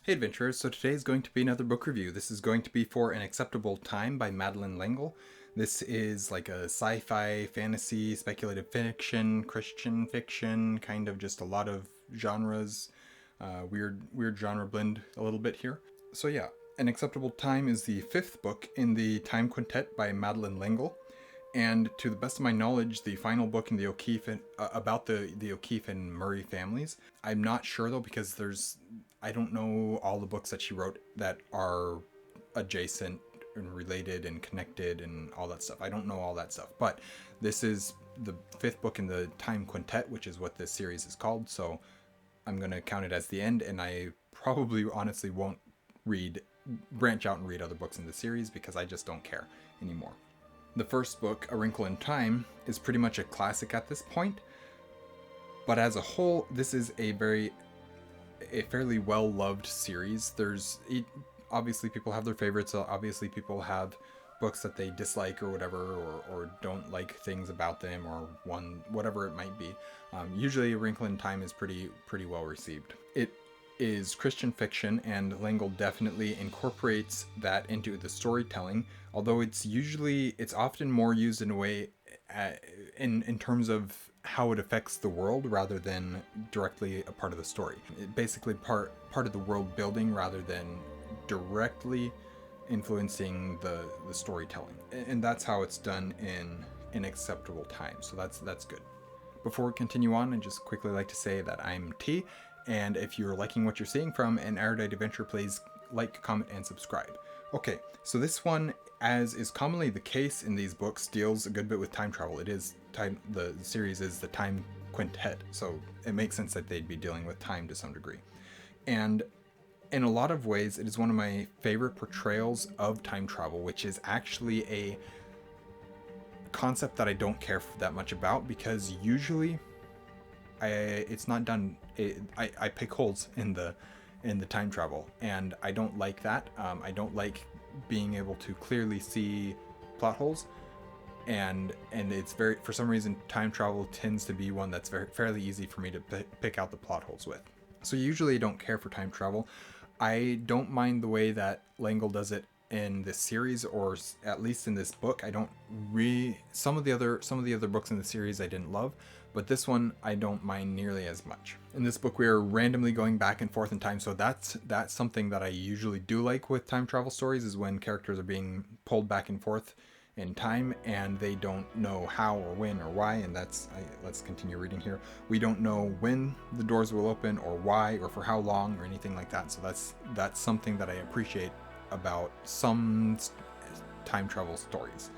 Hey adventurers, so today is going to be another book review. This is going to be for An Acceptable Time by Madeleine L'Engle. This is like a sci-fi, fantasy, speculative fiction, Christian fiction, kind of just a lot of genres, weird genre blend a little bit here. So yeah, An Acceptable Time is the fifth book in the Time Quintet by Madeleine L'Engle. And to the best of my knowledge, the final book in the O'Keefe about the O'Keefe and Murray families. I'm not sure though, because I don't know all the books that she wrote that are adjacent and related and connected and all that stuff. I don't know all that stuff, but this is the fifth book in the Time Quintet, which is what this series is called. So I'm going to count it as the end, and I probably honestly won't branch out and read other books in the series because I just don't care anymore. The first book, A Wrinkle in Time, is pretty much a classic at this point, but as a whole, this is a fairly well-loved series. Obviously people have their favorites, obviously people have books that they dislike or whatever, or don't like things about them, or whatever it might be. Usually A Wrinkle in Time is pretty well received. It is Christian fiction, and L'Engle definitely incorporates that into the storytelling, although it's often more used in a way in terms of how it affects the world rather than directly a part of the story. Basically part of the world building rather than directly influencing the storytelling. And that's how it's done in An Acceptable Time. So that's good. Before we continue on, I'd just quickly like to say that I'm T, and if you're liking what you're seeing from An Erudite Adventure, please like, comment, and subscribe. Okay, so this one, as is commonly the case in these books, deals a good bit with time travel. The series is the Time Quintet, so it makes sense that they'd be dealing with time to some degree. And in a lot of ways, it is one of my favorite portrayals of time travel, which is actually a concept that I don't care that much about, because usually it's not done. I pick holes in the time travel, and I don't like that. I don't like being able to clearly see plot holes, and it's for some reason time travel tends to be one that's fairly easy for me to pick out the plot holes with. So usually I don't care for time travel. I don't mind the way that L'Engle does it in this series, or at least in this book. Some of the other books in the series I didn't love, but this one I don't mind nearly as much. In this book, we are randomly going back and forth in time, so that's something that I usually do like with time travel stories, is when characters are being pulled back and forth in time and they don't know how or when or why. And let's continue reading here. We don't know when the doors will open, or why, or for how long, or anything like that. So that's something that I appreciate about some time travel stories.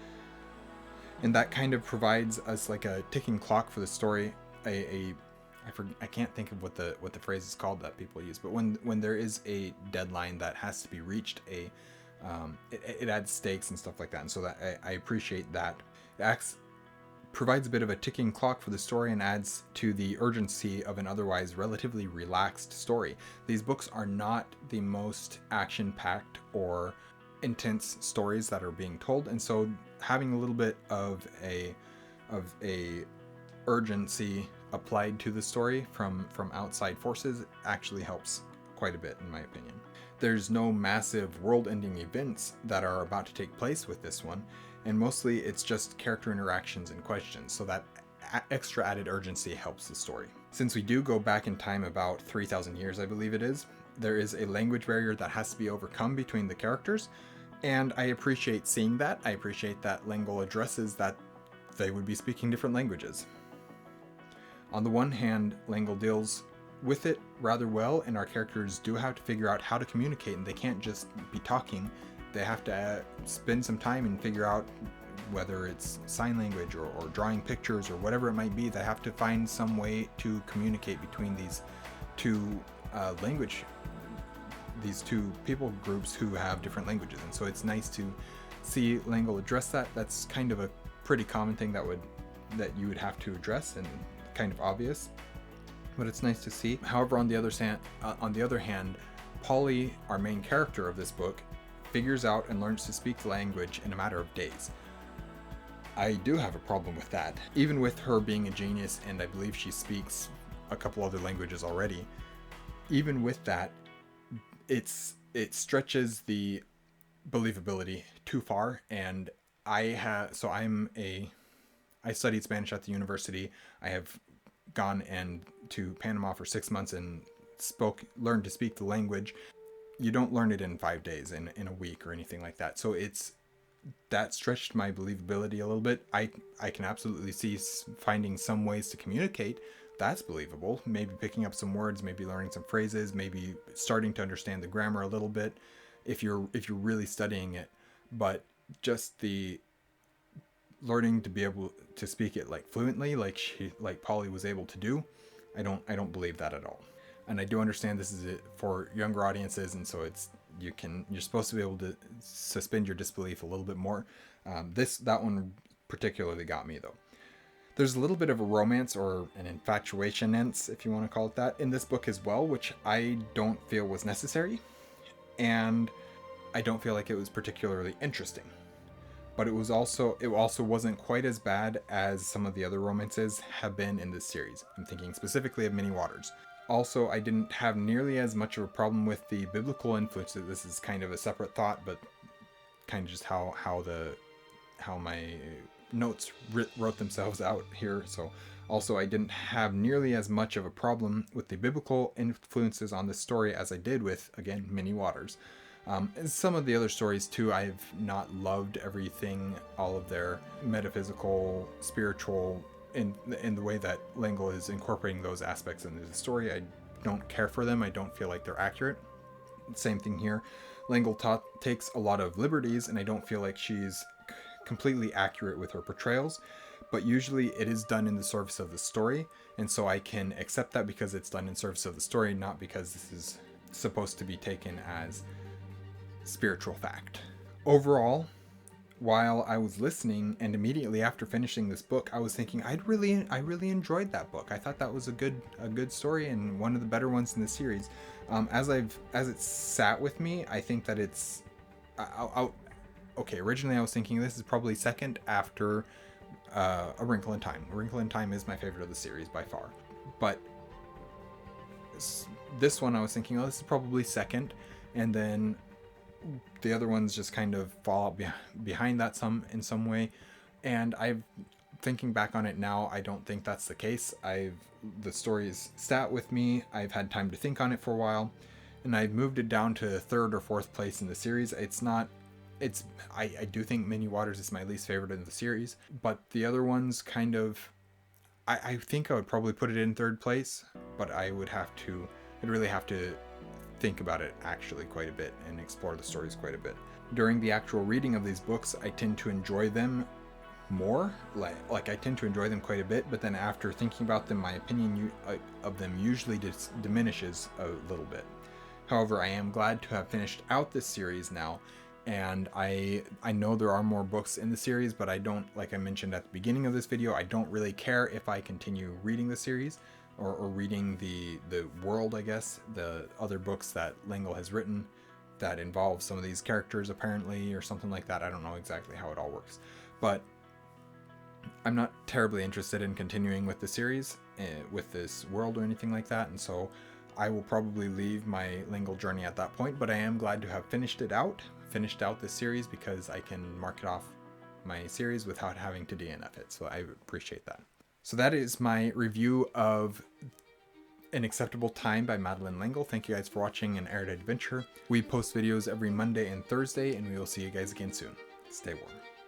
And that kind of provides us like a ticking clock for the story. I can't think of what the phrase is called that people use, but when there is a deadline that has to be reached, it adds stakes and stuff like that. And so that I appreciate that. It provides a bit of a ticking clock for the story and adds to the urgency of an otherwise relatively relaxed story. These books are not the most action-packed or intense stories that are being told, and so having a little bit of a urgency applied to the story from outside forces actually helps quite a bit, in my opinion. There's no massive world-ending events that are about to take place with this one, and mostly it's just character interactions and questions, so that extra added urgency helps the story. Since we do go back in time about 3,000 years, I believe it is, there is a language barrier that has to be overcome between the characters, and I appreciate seeing that. I appreciate that L'Engle addresses that they would be speaking different languages. On the one hand, L'Engle deals with it rather well, and our characters do have to figure out how to communicate, and they can't just be talking. They have to spend some time and figure out whether it's sign language or drawing pictures or whatever it might be. They have to find some way to communicate between these two people groups who have different languages. And so it's nice to see L'Engle address that. That's kind of a pretty common thing that you would have to address, and kind of obvious, but it's nice to see. However, on the other hand, Polly, our main character of this book, figures out and learns to speak the language in a matter of days. I do have a problem with that. Even with her being a genius, and I believe she speaks a couple other languages already, even with that, it stretches the believability too far. And I studied Spanish at the university. I have gone to Panama for 6 months and learned to speak the language. You don't learn it in 5 days, in a week or anything like that. So that stretched my believability a little bit. I can absolutely see finding some ways to communicate. That's believable. Maybe picking up some words, maybe learning some phrases, maybe starting to understand the grammar a little bit if you're really studying it. But just the learning to be able to speak it like fluently, like Polly was able to do, I don't believe that at all. And I do understand this is it for younger audiences, and so you're supposed to be able to suspend your disbelief a little bit more. That one particularly got me though. There's a little bit of a romance or an infatuation-ence, if you want to call it that, in this book as well, which I don't feel was necessary, and I don't feel like it was particularly interesting. But it also wasn't quite as bad as some of the other romances have been in this series. I'm thinking specifically of Many Waters. Also, I didn't have nearly as much of a problem with the biblical influences. This is kind of a separate thought, but kind of just how my notes wrote themselves out here. So also, I didn't have nearly as much of a problem with the biblical influences on this story as I did with, again, Many Waters. And some of the other stories too, I've not loved everything, all of their metaphysical, spiritual, in the way that L'Engle is incorporating those aspects into the story. I don't care for them. I don't feel like they're accurate. Same thing here. L'Engle takes a lot of liberties, and I don't feel like she's completely accurate with her portrayals, but usually it is done in the service of the story, and so I can accept that because it's done in service of the story, not because this is supposed to be taken as spiritual fact. Overall, while I was listening and immediately after finishing this book, I was thinking I really enjoyed that book. I thought that was a good story and one of the better ones in the series. As it sat with me, I think that it's okay. Originally, I was thinking this is probably second after A Wrinkle in Time. A Wrinkle in Time is my favorite of the series by far, but this one I was thinking, oh, this is probably second, and then the other ones just kind of fall out behind that in some way. And thinking back on it now, I don't think that's the case. The story's sat with me. I've had time to think on it for a while, and I've moved it down to third or fourth place in the series. I do think Many Waters is my least favorite in the series, but the other ones kind of, I think I would probably put it in third place, but I'd really have to think about it actually quite a bit and explore the stories quite a bit. During the actual reading of these books, I tend to enjoy them more. Like I tend to enjoy them quite a bit, but then after thinking about them, my opinion of them usually diminishes a little bit. However, I am glad to have finished out this series now, and I know there are more books in the series, but I don't, like I mentioned at the beginning of this video, I don't really care if I continue reading the series or reading the world, I guess, the other books that L'Engle has written that involve some of these characters apparently, or something like that. I don't know exactly how it all works, but I'm not terribly interested in continuing with the series, with this world or anything like that, and so I will probably leave my L'Engle journey at that point, but I am glad to have finished out this series because I can mark it off my series without having to DNF it, so I appreciate that. So that is my review of An Acceptable Time by Madeleine L'Engle. Thank you guys for watching an Erudite adventure. We post videos every Monday and Thursday, and we will see you guys again soon. Stay warm.